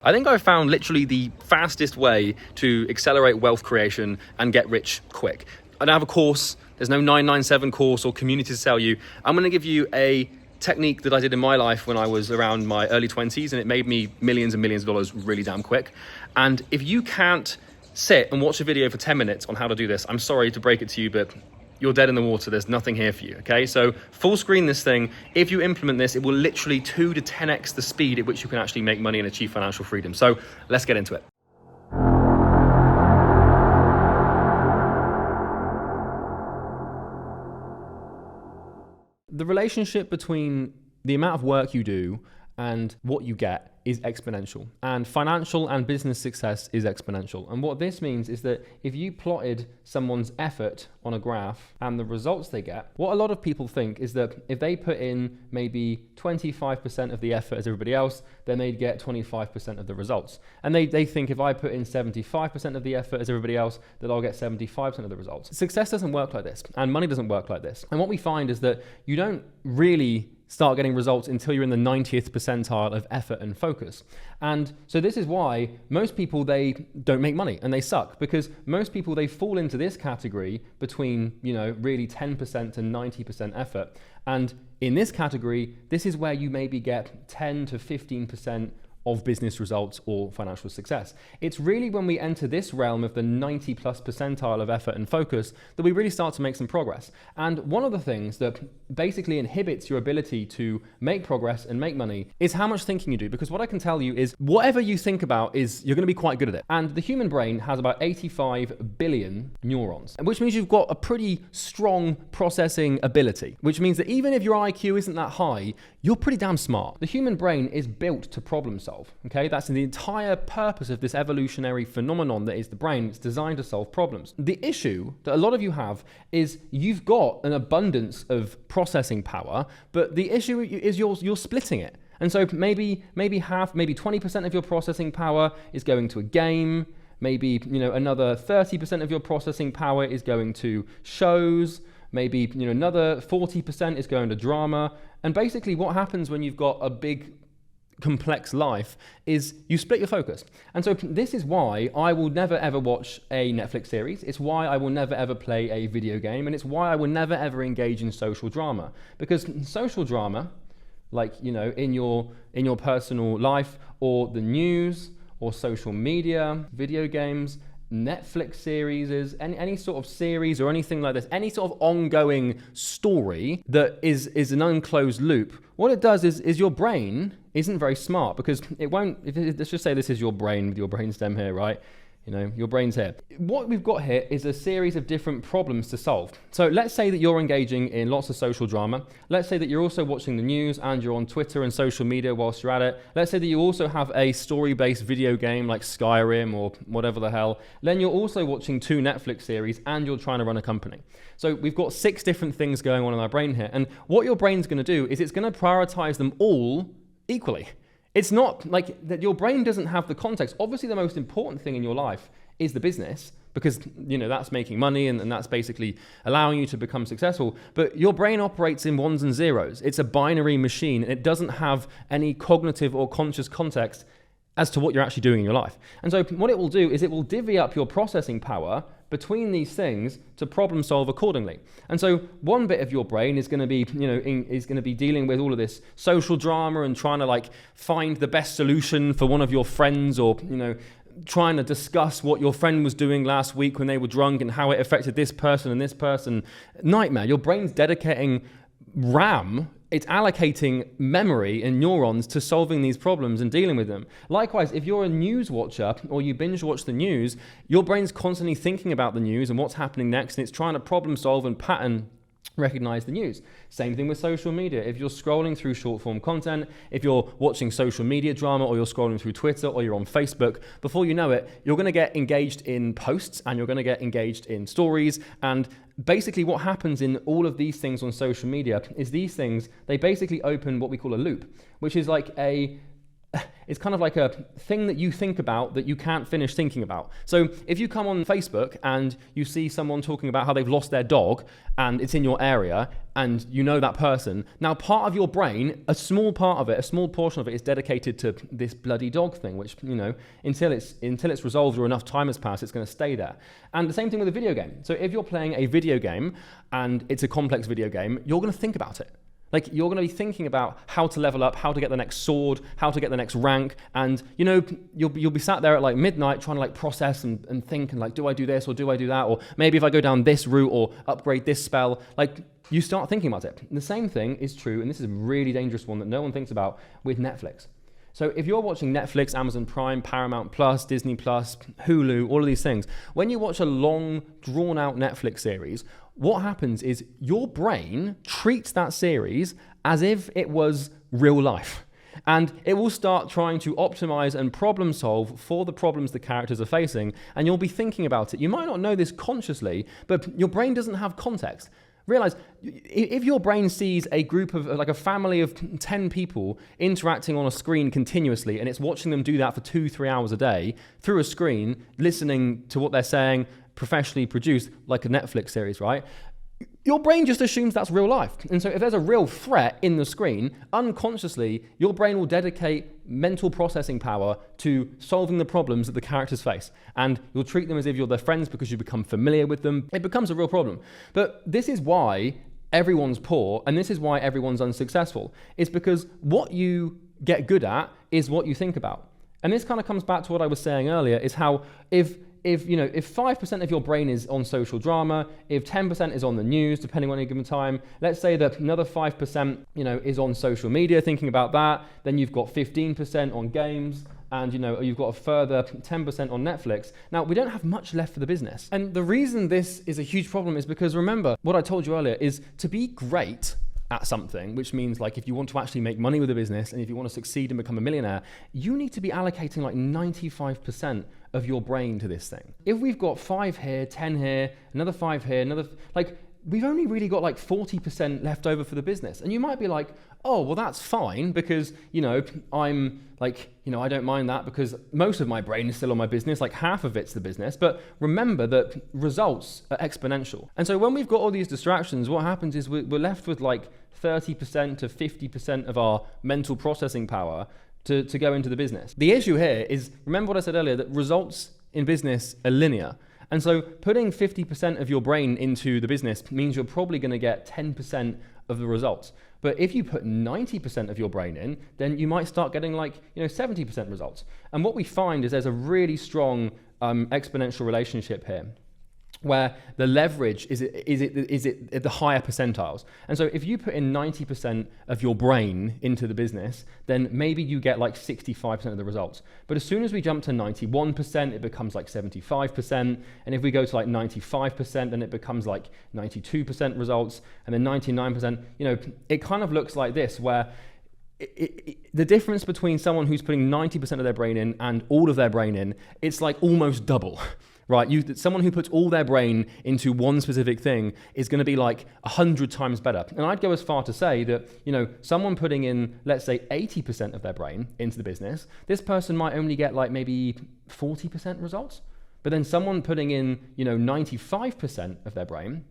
I think I found literally the fastest way to accelerate wealth creation and get rich quick. I don't have a course. There's no 997 course or community to sell you. I'm going to give you a technique that I did in my life when I was around my early 20s, and it made me millions and millions of dollars really damn quick. And if you can't sit and watch a video for 10 minutes on how to do this, I'm sorry to break it to you, but you're dead in the water. There's nothing here for you, okay? So full screen this thing. If you implement this, it will literally 2 to 10x the speed at which you can actually make money and achieve financial freedom. So let's get into it. The relationship between the amount of work you do and what you get is exponential, and financial and business success is exponential. And what this means is that if you plotted someone's effort on a graph and the results they get, what a lot of people think is that if they put in maybe 25% of the effort as everybody else, then they'd get 25% of the results. And they think if I put in 75% of the effort as everybody else, that I'll get 75% of the results. Success doesn't work like this, and money doesn't work like this. And what we find is that you don't really start getting results until you're in the 90th percentile of effort and focus. And so this is why most people, they don't make money and they suck, because most people, they fall into this category between, really 10% to 90% effort. And in this category, this is where you maybe get 10 to 15% of business results or financial success. It's really when we enter this realm of the 90 plus percentile of effort and focus that we really start to make some progress. And one of the things that basically inhibits your ability to make progress and make money is how much thinking you do. Because what I can tell you is whatever you think about is you're going to be quite good at it. And the human brain has about 85 billion neurons, which means you've got a pretty strong processing ability, which means that even if your IQ isn't that high, you're pretty damn smart. The human brain is built to problem solve, okay? That's the entire purpose of this evolutionary phenomenon that is the brain. It's designed to solve problems. The issue that a lot of you have is you've got an abundance of processing power, but the issue is you're splitting it. And so maybe 20% of your processing power is going to a game, maybe another 30% of your processing power is going to shows, maybe another 40% is going to drama. And basically what happens when you've got a big complex life is you split your focus. And so this is why I will never ever watch a Netflix series. It's why I will never ever play a video game, and it's why I will never ever engage in social drama. Because social drama, like in your personal life, or the news, or social media, video games, Netflix series, any sort of series or anything like this, any sort of ongoing story that is an unclosed loop, what it does is your brain isn't very smart, because it won't, let's just say this is your brain with your brainstem here, right? Your brain's here. What we've got here is a series of different problems to solve. So let's say that you're engaging in lots of social drama. Let's say that you're also watching the news and you're on Twitter and social media whilst you're at it. Let's say that you also have a story-based video game like Skyrim or whatever the hell. Then you're also watching 2 Netflix series and you're trying to run a company. So we've got 6 different things going on in our brain here. And what your brain's going to do is it's going to prioritize them all equally. It's not like that your brain doesn't have the context. Obviously, the most important thing in your life is the business, because that's making money and that's basically allowing you to become successful. But your brain operates in ones and zeros. It's a binary machine, and it doesn't have any cognitive or conscious context as to what you're actually doing in your life. And so what it will do is it will divvy up your processing power between these things to problem solve accordingly. And so one bit of your brain is going to be, is going to be dealing with all of this social drama and trying to find the best solution for one of your friends, or, trying to discuss what your friend was doing last week when they were drunk and how it affected this person and this person. Nightmare. Your brain's dedicating RAM. It's allocating memory and neurons to solving these problems and dealing with them. Likewise, if you're a news watcher or you binge watch the news, your brain's constantly thinking about the news and what's happening next, and it's trying to problem solve and pattern recognize the news. Same thing with social media. If you're scrolling through short form content, if you're watching social media drama, or you're scrolling through Twitter, or you're on Facebook, before you know it, you're going to get engaged in posts and you're going to get engaged in stories. And basically what happens in all of these things on social media is these things, they basically open what we call a loop, which is like a it's kind of like a thing that you think about that you can't finish thinking about. So if you come on Facebook and you see someone talking about how they've lost their dog and it's in your area and you know that person, now part of your brain, a small part of it, a small portion of it is dedicated to this bloody dog thing, which, you know, until it's resolved or enough time has passed, it's going to stay there. And the same thing with a video game. So if you're playing a video game and it's a complex video game, you're going to think about it. Like, you're going to be thinking about how to level up, how to get the next sword, how to get the next rank, and, you know, you'll be sat there at like midnight trying to like process and think and like, do I do this or do I do that? Or maybe if I go down this route or upgrade this spell, like, you start thinking about it. And the same thing is true, and this is a really dangerous one that no one thinks about, with Netflix. So if you're watching Netflix, Amazon Prime, Paramount Plus, Disney Plus, Hulu, all of these things, when you watch a long, drawn-out Netflix series, what happens is your brain treats that series as if it was real life. And it will start trying to optimize and problem solve for the problems the characters are facing, and you'll be thinking about it. You might not know this consciously, but your brain doesn't have context. Realize, if your brain sees a group of, like a family of 10 people interacting on a screen continuously, and it's watching them do that for 2-3 hours a day through a screen, listening to what they're saying, professionally produced, like a Netflix series, right? Your brain just assumes that's real life. And so if there's a real threat in the screen, unconsciously, your brain will dedicate mental processing power to solving the problems that the characters face. And you'll treat them as if you're their friends because you become familiar with them. It becomes a real problem. But this is why everyone's poor, and this is why everyone's unsuccessful. It's because what you get good at is what you think about. And this kind of comes back to what I was saying earlier, is how if 5% of your brain is on social drama, if 10% is on the news, depending on any given time, let's say that another 5%, is on social media, thinking about that, then you've got 15% on games, and you've got a further 10% on Netflix. Now, we don't have much left for the business. And the reason this is a huge problem is because, remember, what I told you earlier is to be great at something, which means like if you want to actually make money with a business and if you want to succeed and become a millionaire, you need to be allocating like 95% of your brain to this thing. If we've got 5 here, 10 here, another 5 here, we've only really got like 40% left over for the business. And you might be like, oh, well, that's fine because, I'm like, I don't mind that because most of my brain is still on my business, like half of it's the business. But remember that results are exponential. And so when we've got all these distractions, what happens is we're left with like 30% to 50% of our mental processing power to go into the business. The issue here is, remember what I said earlier, that results in business are linear. And so putting 50% of your brain into the business means you're probably going to get 10% of the results. But if you put 90% of your brain in, then you might start getting like 70% results. And what we find is there's a really strong exponential relationship here, where the leverage is at the higher percentiles. And so if you put in 90% of your brain into the business, then maybe you get like 65% of the results. But as soon as we jump to 91%, it becomes like 75%. And if we go to like 95%, then it becomes like 92% results. And then 99%, it kind of looks like this, where the difference between someone who's putting 90% of their brain in and all of their brain in, it's like almost double. Right, someone who puts all their brain into one specific thing is going to be like 100 times better. And I'd go as far to say that, someone putting in, let's say, 80% of their brain into the business, this person might only get like maybe 40% results. But then someone putting in, 95% of their brain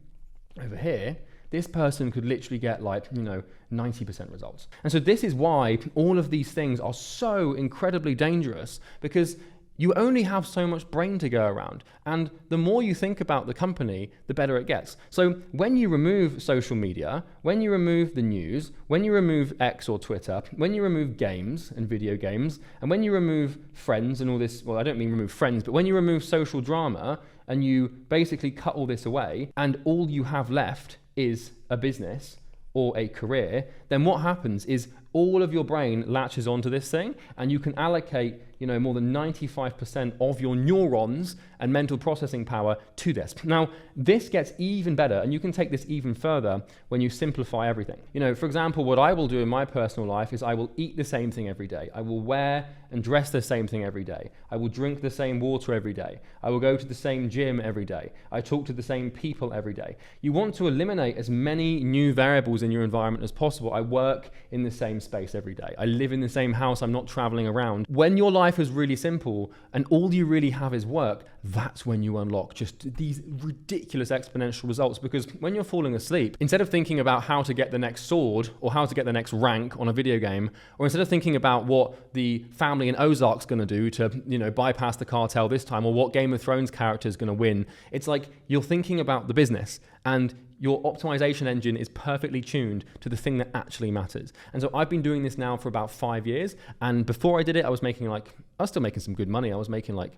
over here, this person could literally get like, 90% results. And so this is why all of these things are so incredibly dangerous, because you only have so much brain to go around. And the more you think about the company, the better it gets. So when you remove social media, when you remove the news, when you remove X or Twitter, when you remove games and video games, and when you remove friends and all this, well, I don't mean remove friends, but when you remove social drama and you basically cut all this away and all you have left is a business or a career, then what happens is all of your brain latches onto this thing, and you can allocate more than 95% of your neurons and mental processing power to this. Now, this gets even better, and you can take this even further when you simplify everything. For example, what I will do in my personal life is I will eat the same thing every day. I will wear and dress the same thing every day. I will drink the same water every day. I will go to the same gym every day. I talk to the same people every day. You want to eliminate as many new variables in your environment as possible. I work in the same same space every day. I live in the same house. I'm not traveling around. When your life is really simple and all you really have is work, that's when you unlock just these ridiculous exponential results. Because when you're falling asleep, instead of thinking about how to get the next sword or how to get the next rank on a video game, or instead of thinking about what the family in Ozark's going to do to, bypass the cartel this time, or what Game of Thrones character is going to win, it's like you're thinking about the business, and your optimization engine is perfectly tuned to the thing that actually matters. And so I've been doing this now for about 5 years. And before I did it, I was still making some good money. I was making like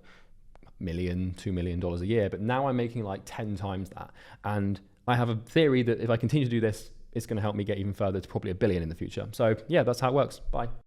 $1 million, $2 million a year, but now I'm making like 10 times that. And I have a theory that if I continue to do this, it's going to help me get even further to probably $1 billion in the future. So yeah, that's how it works. Bye.